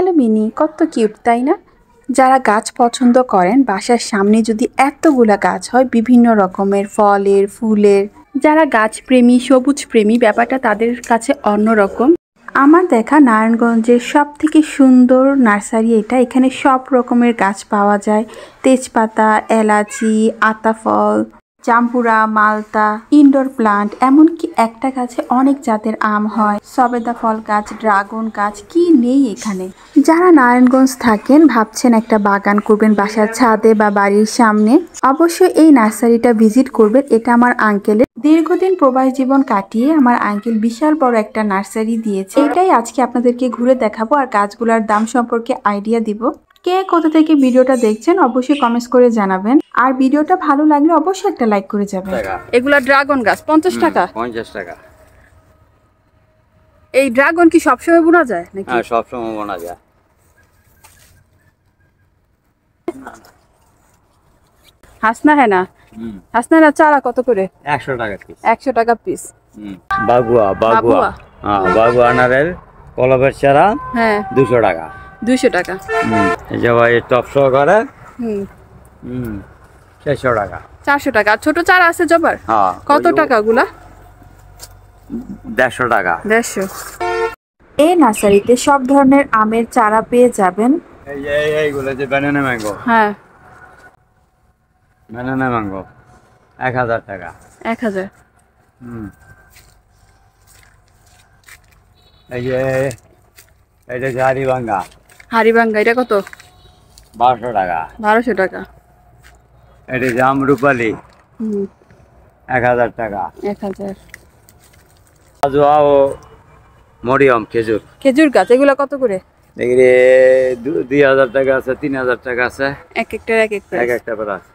Hello mini, কত cute তাই না? যারা গাছ পছন্দ করেন, বাসার সামনে যদি এতগুলা গাছ হয় বিভিন্ন রকমের ফলের, ফুলের, যারা গাছ প্রেমী, সবুজ প্রেমী, ব্যাপারটা তাদের কাছে অন্যরকম। আমার দেখা নারায়ণগঞ্জের সব থেকে সুন্দর নার্সারি এটা। এখানে সব রকমের গাছ পাওয়া যায়, তেজপাতা, এলাচি, আতাফল, জাম্বুরা, মালতা, ইনডোর প্লান্ট, এমনকি একটা গাছে অনেক জাতের আম হয়, সবেদা ফল গাছ, ড্রাগন গাছ, কি নেই এখানে। যারা নারায়ণগঞ্জ থাকেন, ভাবছেন একটা বাগান করবেন বাসার ছাদে বা বাড়ির সামনে, অবশ্যই এই নার্সারিটা ভিজিট করবেন। এটা আমার আঙ্কেলের। দীর্ঘদিন প্রবাস জীবন কাটিয়ে আমার আঙ্কেল বিশাল বড় একটা নার্সারি দিয়েছে। এটাই আজকে আপনাদেরকে ঘুরে দেখাবো আর গাছগুলোর দাম সম্পর্কে আইডিয়া দিব। কে কোথা থেকে ভিডিওটা দেখছেন অবশ্যই কমেন্টস করে জানাবেন, আর ভিডিওটা ভালো লাগলে অবশ্যই একটা লাইক করে যাবেন। এগুলা ড্রাগন গাছ 50 টাকা। 50 টাকা। এই ড্রাগন কি সবসময় বোনা যায় নাকি? হ্যাঁ, সবসময় বোনা যায়। হাসনা হ্যাঁ না, হাসনা না চারা কত করে? 100 টাকা পিস। 100 টাকা পিস। বাগুয়া বাগুয়া, হ্যাঁ বাগুয়া আনারের কলবের চারা, হ্যাঁ 200 টাকা। 200 টাকা। এই যে ভাই টপ সহকারে 400 টাকা। 400 টাকা। আর ছোট চারা আছে জবার? হ্যাঁ। কত টাকা ওগুলা? 150 টাকা। 150। এই নার্সারিতে সব ধরনের আমের চারা পেয়ে যাবেন। এই যে এইগুলো যে ব্যানানা ম্যাঙ্গো, হ্যাঁ ব্যানানা ম্যাঙ্গো 1000 টাকা। 1000। এই যে এটা যে হাড়িভাঙ্গা। হাড়িভাঙ্গা এটা কত? 1200 টাকা। 1200 টাকা। এটা জাম রূপালি 1000 টাকা। 1000। আজোয়া ও মরিয়ম খেজুর। খেজুর গাছ এগুলা কত করে? এগুলি 2000 টাকা আছে, 3000 টাকা আছে। এক একটা করে আছে।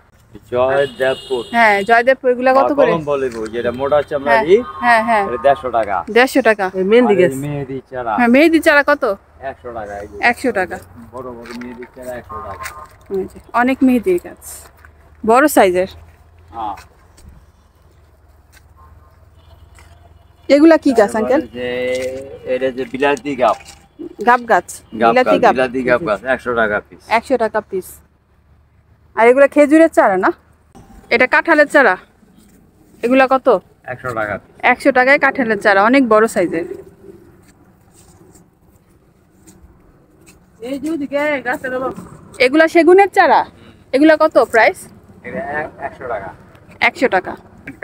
জয়দেবপুর, হ্যাঁ জয়দেবপুর এগুলা কত করে? কলম বলিব যেটা মোটা চামড়া ই, হ্যাঁ হ্যাঁ 150 টাকা। 150 টাকা। মেহেন্দি গাছ, মেহেন্দি চারা, হ্যাঁ মেহেন্দি চারা কত? 100 টাকা। 100 টাকা। বড় বড় মেহেন্দি চারা 100 টাকা। অনেক মেহেন্দির গাছ, বড় সাইজের। হ্যাঁ। এগুলা কি গাছ আঙ্কেল? এটা যে বিলাতি গাছ। গাব গাছ, বিলাতি গাব। বিলাতি গাব গাছ 100 টাকা পিস। 100 টাকা পিস। আর এগুলা খেজুরের চারা না? এটা কাঁঠালের চারা। এগুলা কত? 100 টাকা। 100 টাকায় কাঁঠালের চারা, অনেক বড় সাইজের। এগুলা সেগুনের চারা। এগুলা কত প্রাইস? 100 টাকা। 100 টাকা।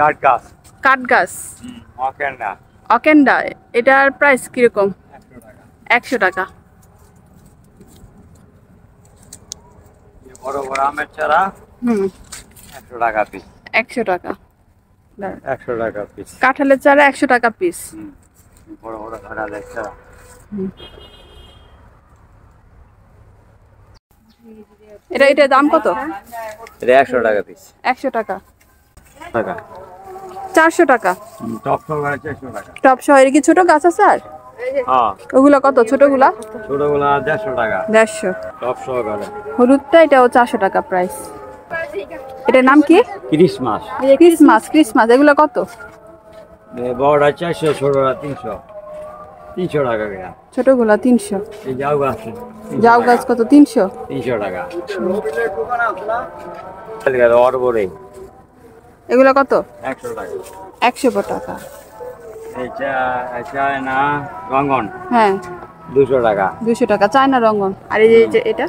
কাঠ গাছ। কাঠ গাছ। অকেন্ডা। অকেন্ডা, এটার প্রাইস কিরকম? 100 টাকা। 100 টাকা। বড় বড় আমের চারা 100 টাকা পিস। 100 টাকা। 100 টাকা পিস। কাঁঠালের চারা 100 টাকা পিস। বড় বড় কাঁঠালের চারা। এটা দাম কত? এটা 100 টাকা পিস। 100 টাকা। 400 টাকা। টপ সহকারে 400 টাকা। টপ সহ। এর কি ছোট গাছ আছে আর? হ্যাঁ। ওগুলা কত ছোটগুলা? ছোটগুলা 150 টাকা। 150। টপ সহকারে। হলুদটা এটাও 400 টাকা প্রাইস। এটার নাম কি? ক্রিসমাস। ক্রিসমাস এগুলা কত? বড়টা 400, ছোটটা 300। 300 টাকা করে। ছোটগুলা 300। এই জাউ গাছ। জাউ গাছ কত? 300। 300 টাকা। অরবরে এগুলা কত? 100 টাকা। 100 টাকা। এটা না রঙ্গন, হ্যাঁ 200 টাকা। 200 টাকা চায়না রঙ্গন। আর এই যে এটা,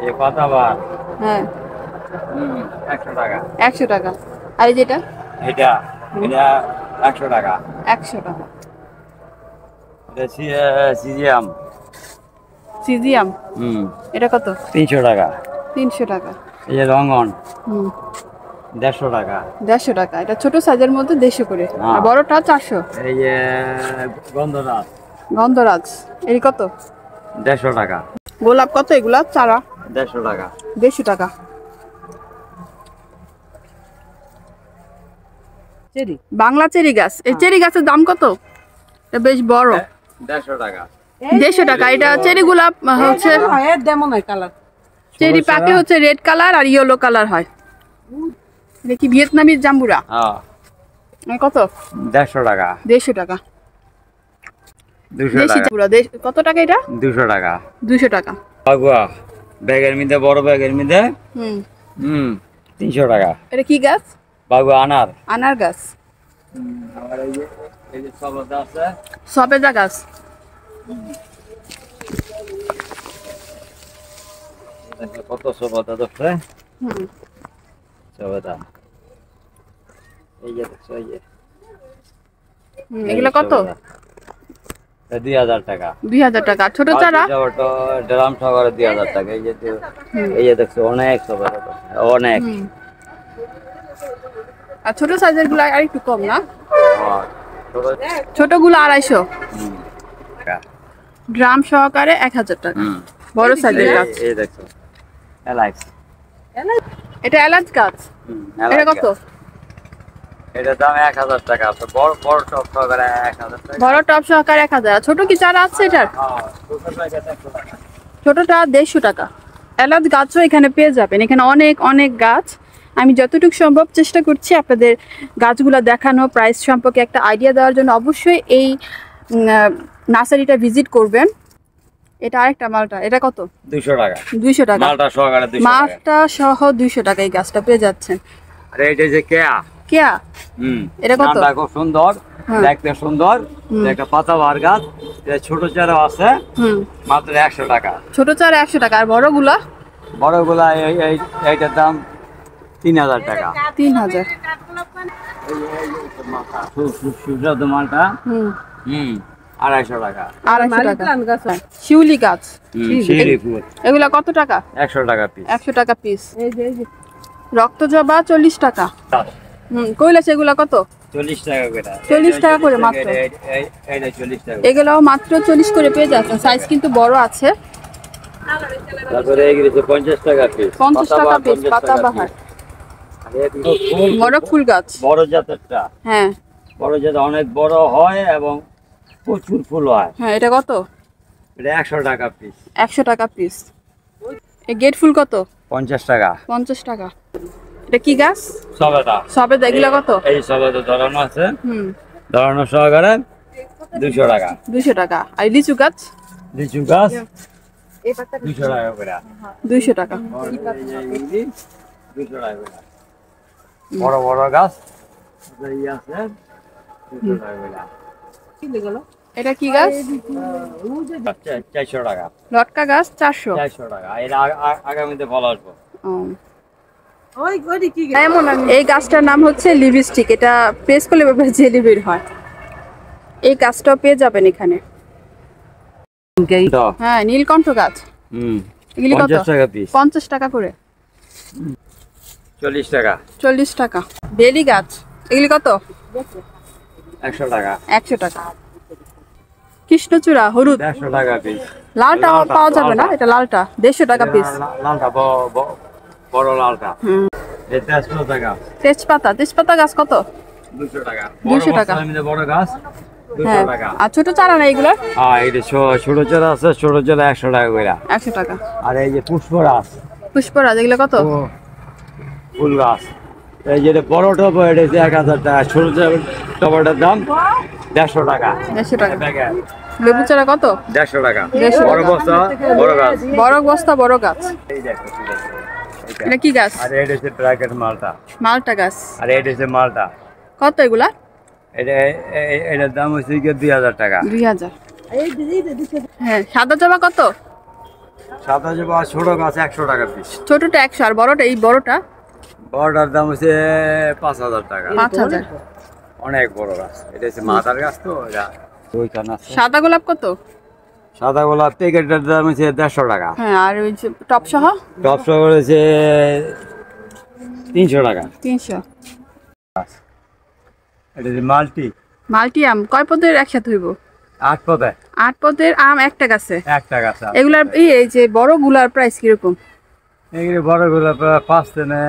এই পাতাবাহার, হ্যাঁ 100 টাকা। 100 টাকা। আর এই যেটা, এটা 100 টাকা। 100 টাকা। এটা সিজিয়াম। সিজিয়াম, এটা কত? 300 টাকা। 300 টাকা। এই যে রঙ্গন 150 টাকা। 150 টাকা। এটা ছোট সাইজের মধ্যে 150 করে। আর বড়টা 400। এই যে গন্ধরাজ। গন্ধরাজ এই কত? 150 টাকা। গোলাপ কত এগুলা চারা? 150 টাকা। 150 টাকা। চেরি, বাংলা চেরি গাছ। এই চেরি গাছের দাম কত? এটা বেশ বড়। 150 টাকা। 150 টাকা। এটা চেরি গোলাপ হচ্ছে চেরি পাকে হচ্ছে রেড কালার আর ইয়েলো কালার হয়। এটা কি ভিয়েতনামি জাম্বুরা? হ্যাঁ। কত? 150 টাকা। 150 টাকা। 200 দেশি টাকা। পুরো কত টাকা এটা? 200 টাকা। 200 টাকা। বাগুয়া ব্যাগের মধ্যে, বড় ব্যাগের মধ্যে। হুম। 300 টাকা। এটা কি গাছ? বাগুয়া আনার। আনার গাছ। আবার এই যে সবেদা আছে। সবেদা গাছ। কত সবেদা দেখছে? হুম। সবেদা। এই যে দেখছো, এই যে। এগুলা কত? 2000 টাকা। 2000 টাকা। ছোট চারা? ড্রাম সহকারে 2000 টাকা। এই যে দেখছো অনেক সবেদা, অনেক। আর ছোট সাইজের গুলা আর একটু কম না? হ্যাঁ, ছোটগুলো 250। ড্রাম সহকারে 1000 টাকা। বড় সাইজের গাছ। এই দেখছো এলাচ। এটা এলাচ গাছ। এটা কত? এটা দাম 1000 টাকা। বড় বড় টপ সহকারে 1000 টাকা। বড় টপ সহকারে 1000। ছোট কি চারা আছে এটার? ছোটটা 150 টাকা। এলাচ গাছও এখানে পেয়ে যাবেন। এখানে অনেক অনেক গাছ। আমি যতটুকু সম্ভব চেষ্টা করছি আপনাদের গাছগুলো দেখানো, প্রাইস সম্পর্কে একটা আইডিয়া দেওয়ার জন্য। অবশ্যই এই নার্সারিটা ভিজিট করবেন। এটা আরেকটা মালটা। এটা কত? 200 টাকা। 200 টাকা। মালটা সহকারে 200 টাকা। মালটা সহ 200 টাকা এই গাছটা পেয়ে যাচ্ছেন। আর এইটা যে কেয়া। কেয়া? এটা কত? নামটা খুব সুন্দর, দেখতে সুন্দর। একটা পাতাবাহার গাছ। এটা ছোট চারা আছে। মাত্র 100 টাকা। ছোট চারা 100 টাকা। আর বড়গুলা? বড়গুলা এইটার দাম 3000 টাকা। 3000। সুস্বাদু মালটা 250 টাকা। 250 টাকা। শিউলি গাছ। শিউলি ফুল। এগুলা কত টাকা? 100 টাকা পিস। 100 টাকা পিস। রক্তজবা 40 টাকা। কৈলাস এগুলা কত? 40 টাকা করে। 40 টাকা করে মাত্র। এইটা 40 টাকা। এগুলাও মাত্র 40 করে পেয়ে যাচ্ছেন। সাইজ কিন্তু বড় আছে। তারপরে এই গেছে 50 টাকা পিস। 50 টাকা পিস পাতাবাহার। বড় ফুল গাছ। বড় জাতেরটা। হ্যাঁ। বড় জাত অনেক বড় হয় এবং প্রচুর ফুল হয়। হ্যাঁ, এটা কত? এটা 100 টাকা পিস। 100 টাকা পিস। এই গেট ফুল কত? 50 টাকা। 50 টাকা। এটা কি গাছ? সবেদা। সবেদা। এগুলা কত? এই সবেদা ধরানো আছে। ধরানো সহকারে 200 টাকা। 200 টাকা। আর লিচু গাছ? লিচু গাছ 200 টাকা করে। 200 টাকা। 200 টাকা করে। বড় বড় গাছ এই আছে 200 টাকা করে। এটা কি গাছ? 400 টাকা। লটকা গাছ 400। 400 টাকা। এর আগামীতে ফল আসবো। এই গাছটার নাম হচ্ছে লিপস্টিক। এটা প্রেস করলে জেলি বের হয়। এই গাছটাও পেয়ে যাবেন এখানে। হ্যাঁ, নীলকণ্ঠ গাছ। এগুলি কত? 50 টাকা পিস। 50 টাকা করে। 40 টাকা। 40 টাকা। বেলি গাছ। এগুলি কত? 100 টাকা। 100 টাকা। কৃষ্ণচূড়া হলুদ। 150 টাকা পিস। লালটা পাওয়া যাবে না? এটা লালটা 150 টাকা পিস। লালটা বড় লালটা। এই 150 টাকা। তেজপাতা। তেজপাতা গাছ কত? 200 টাকা। 200 টাকা। বড় গাছ 200 টাকা। আর ছোট চারা না এগুলো? হ্যাঁ, এই যে ছোট চারা আছে, ছোট চারা 100 টাকা করে। 100 টাকা। আর এই যে পুষ্পরাজ। পুষ্পরাজ এগুলো কত? ফুল গাছ। এই যে বড় টব, এটা 1000 টাকা। ছোট টবটার দাম 150 টাকা। 150 টাকা। লেবু চারা কত? 150 টাকা। 150 বড় বস্তা বড় গাছ। বড় বস্তা বড় গাছ। এই দেখো এটা কি গাছ? আর এটা হচ্ছে ড্রাগন মালটা। মালটা গাছ। আর এটা হচ্ছে মালটা। কত এগুলা? এটার দাম হচ্ছে 2000 টাকা। 2000। হ্যাঁ, সাদা জবা কত? সাদা জবা ছোট গাছ 100 টাকা পিস। ছোটটা 100। আর বড়টা? এই বড়টা? বড়টার দাম হচ্ছে 5000 টাকা। 5000। অনেক বড় গাছ। এটা হচ্ছে মাদার গাছ তো। ওইখানে আছে। সাদা গোলাপ কত? সাদা গোলাপ প্যাকেটের দাম হচ্ছে 150 টাকা। হ্যাঁ, আর ওই যে টপ সহ? টপ সহ হচ্ছে 300 টাকা। 300। এটা যে মাল্টি। মাল্টি আম কয় পদের একসাথে হইব? 8 পদে। 8 পদের আম একটা গাছে। একটা গাছ। এগুলার এই যে বড় গুলার প্রাইস কিরকম? এগুলো বড় গোলাপ 5 থেকে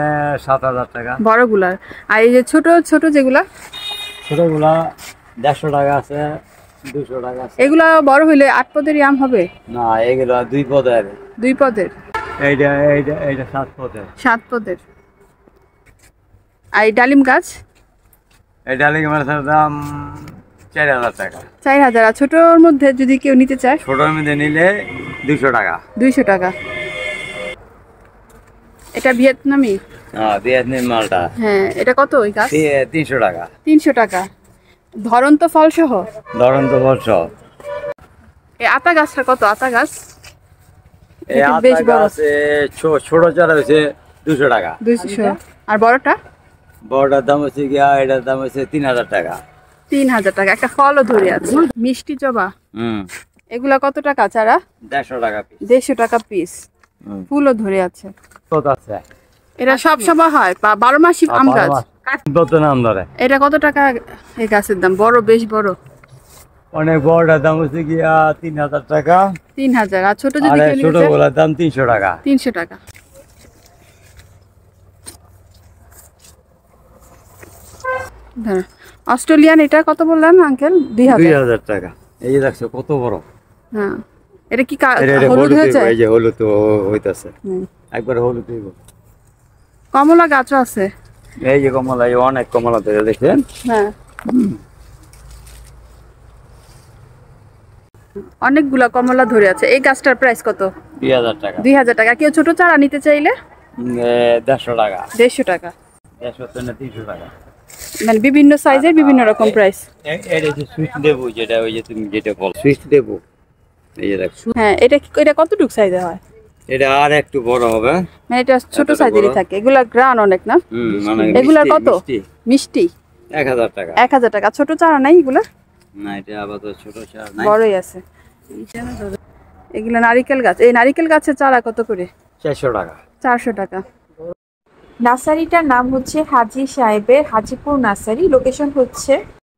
7000 টাকা। বড় গুলার। আর এই যে ছোট ছোট যেগুলা? ছোটগুলা 150 টাকা আছে, 200 টাকা আছে। এগুলা বড় হইলে 8 পদেরই আম হবে? না, এগুলো 2 পদের। 2 পদের। এইটা 7 পদের। 7 পদের। আর এই ডালিম গাছ? এই ডালিম গাছের দাম 4000 টাকা। 4000। আর ছোটোর মধ্যে যদি কেউ নিতে চায়? ছোটোর মধ্যে নিলে 200 টাকা। 200 টাকা। এটা ভিয়েতনামি? হ্যাঁ, ভিয়েতনামি মালটা। হ্যাঁ, এটা কত ওই গাছ? 300 টাকা। 300 টাকা। ধরন তো ফল সহ? ধরন তো বর্ষ। এই আতা গাছটা কত? আতা গাছ এই এটা আতা বেশ বড়। গাছ ছোট চারা হচ্ছে 200 টাকা। 200। আর বড়টা? বড়টার দাম হচ্ছে গিয়া, এটার দাম হচ্ছে 3000 টাকা। 3000 টাকা। একটা ফলও ধরে আছে, মিষ্টি জবা। এগুলা কত টাকা চারা? 150 টাকা পিস। 150 টাকা পিস। ফুলও ধরে আছে। কত আছে? এটা সব সময় হয়, 12 মাসই আম গাছ। কত নাম ধরে? এটা কত টাকা এই গাছের দাম? বড়, বেশ বড়। অনেক বড়টার দাম হচ্ছে গিয়া 3000 টাকা। 3000। আর ছোট যদি আর কেউ নিতে ছোট চায়? গুলার দাম 300 টাকা। 300 টাকা। ধরুন, অস্ট্রেলিয়ান এটা কত বললেন আঙ্কেল? 2000। 2000 টাকা। এই যে দেখছো কত বড়। হ্যাঁ, এটা কি এটা হলুদ হয়ে যায়? এই যে হলুদ তো হইতাছে। হুম। একবার হলুদ হইব। কমলা গাছও আছে। এই যে কমলা, এই অনেক কমলা ধরে দেখেন। হ্যাঁ, অনেকগুলা কমলা ধরে আছে। এই গাছটার প্রাইস কত? 2000 টাকা। 2000 টাকা। কেউ ছোট চারা নিতে চাইলে? 150 টাকা। 150 টাকা। 150 না 300 টাকা। মানে বিভিন্ন সাইজের বিভিন্ন রকম প্রাইস। এটা যে সুইট লেবু, যেটা ওই যে তুমি যেটা বল সুইট লেবু, এই যে দেখো। হ্যাঁ, এটা কতটুকু সাইজে হয়? এটা আর একটু বড় হবে। মানে এটা ছোট এতটা সাইজেরই বড়? থাকে। এগুলা গ্রান অনেক না? মানে এগুলার মিষ্টি, কত? মিষ্টি 1000 টাকা। 1000 টাকা। ছোট চারা নাই এগুলা? না, এটা আপাতত ছোট চারা নাই। বড়ই আছে। এগুলা নারিকেল গাছ। এই নারিকেল গাছের চারা কত করে? 400 টাকা। 400 টাকা। নার্সারিটার নাম হচ্ছে হাজী সাহেবের হাজীপুর নার্সারি। লোকেশন হচ্ছে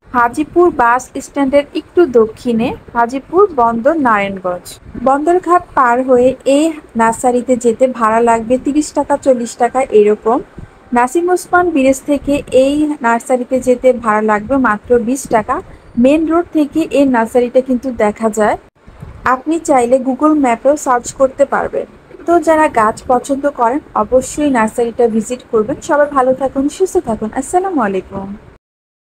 হাজীপুর বাস স্ট্যান্ডের একটু দক্ষিণে, হাজীপুর বন্দর, নারায়ণগঞ্জ। বন্দরঘাট পার হয়ে এই নার্সারিতে যেতে ভাড়া লাগবে 30 টাকা 40 টাকা এরকম। নাসিম ওসমান ব্রিজ থেকে এই নার্সারিতে যেতে ভাড়া লাগবে মাত্র 20 টাকা। মেন রোড থেকে এই নার্সারিটা কিন্তু দেখা যায়। আপনি চাইলে গুগল ম্যাপেও সার্চ করতে পারবেন। তো যারা গাছ পছন্দ করেন অবশ্যই নার্সারিটা ভিজিট করবেন। সবাই ভালো থাকুন, সুস্থ থাকুন। আসসালামু আলাইকুম।